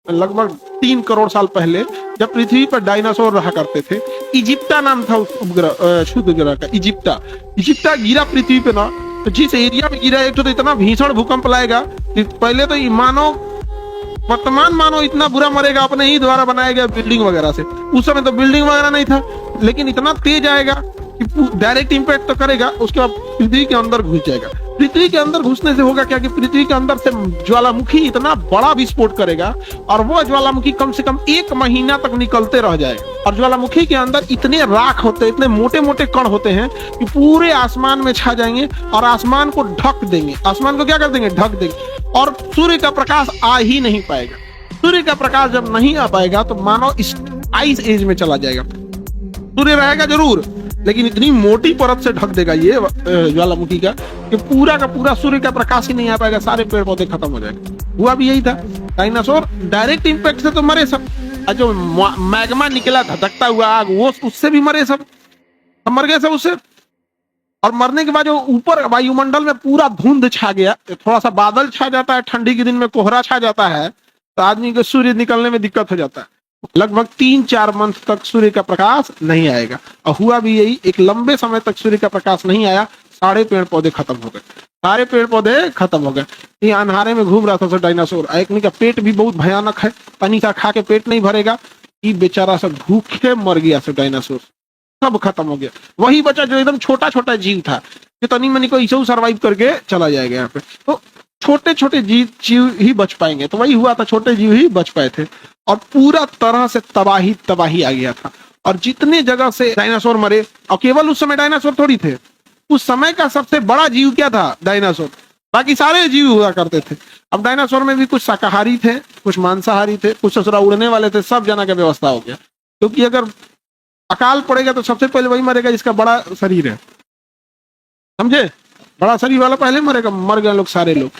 लगभग 3 करोड़ साल पहले, जब पृथ्वी पर डायनासोर रहा करते थे। इजिप्टा नाम था उस उपग्रह, शुद्ध ग्रह का, इजिप्टा। इजिप्टा गिरा पृथ्वी पे ना, तो जिस एरिया में गिरा, एक तो इतना भीषण भूकंप लाएगा कि पहले तो मानो, वर्तमान मानो इतना बुरा मरेगा अपने ही द्वारा बनाया गया बिल्डिंग वगैरह से। उस समय तो बिल्डिंग वगैरह नहीं था, लेकिन इतना तेज आएगा कि डायरेक्ट इंपैक्ट तो करेगा, उसके बाद पृथ्वी के अंदर घुस जाएगा। पृथ्वी के अंदर घुसने से होगा क्या कि पृथ्वी के अंदर से ज्वालामुखी इतना बड़ा विस्फोट करेगा, और वो ज्वालामुखी कम से कम 1 महीना तक निकलते रह जाएगा। और ज्वालामुखी के अंदर इतने राख होते हैं, इतने मोटे मोटे कण होते हैं कि पूरे आसमान में छा जाएंगे और आसमान को ढक देंगे। आसमान को क्या कर देंगे? ढक देंगे। और सूर्य का प्रकाश आ ही नहीं पाएगा। सूर्य का प्रकाश जब नहीं आ पाएगा तो मानो इस आइस एज में चला जाएगा। सूर्य रहेगा जरूर, लेकिन इतनी मोटी परत से ढक देगा ये ज्वालामुखी का कि पूरा का पूरा सूर्य का प्रकाश ही नहीं आ पाएगा, सारे पेड़ पौधे खत्म हो जाएंगे। हुआ भी यही था। डायनासोर डायरेक्ट इंपैक्ट से तो मरे सब, और जो मैग्मा निकला धधकता हुआ आग, वो उससे भी मरे सब मर गए सब उससे। और मरने के बाद जो ऊपर वायुमंडल में पूरा धुंध छा गया, थोड़ा सा बादल छा जाता है, ठंडी के दिन में कोहरा छा जाता है, तो आदमी को सूर्य निकलने में दिक्कत हो जाता है। लगभग 3-4 मंथ तक सूर्य का प्रकाश नहीं आएगा। और हुआ भी यही, एक लंबे समय तक सूर्य का प्रकाश नहीं आया, सारे पेड़ पौधे खत्म हो गए, सारे पेड़ पौधे खत्म हो गए। ये अंधारे में घूम रहा था डायनासोर। एक का पेट भी बहुत भयानक है, पानी का खा के पेट नहीं भरेगा, ये बेचारा सब भूखे मर गया सब डायनासोर, सब खत्म हो गया। वही बचा जो एकदम छोटा छोटा जीव था, जो तनी मनी को इसे सर्वाइव करके चला जाएगा यहाँ पे। तो छोटे छोटे जीव ही बच पाएंगे। तो वही हुआ था, छोटे जीव ही बच पाए थे, और पूरा तरह से तबाही आ गया था। और जितने जगह से डायनासोर मरे, और केवल उस समय डायनासोर थोड़ी थे, उस समय का सबसे बड़ा जीव क्या था? डायनासोर। बाकी सारे जीव हुआ करते थे। अब डायनासोर में भी कुछ शाकाहारी थे, कुछ मांसाहारी थे, कुछ ससुरा उड़ने वाले थे, सब जना का व्यवस्था हो गया। क्योंकि अगर अकाल पड़ेगा तो सबसे पहले वही मरेगा जिसका बड़ा शरीर है, समझे? बड़ा शरीर वाला पहले मरेगा। मर गए लोग, सारे लोग।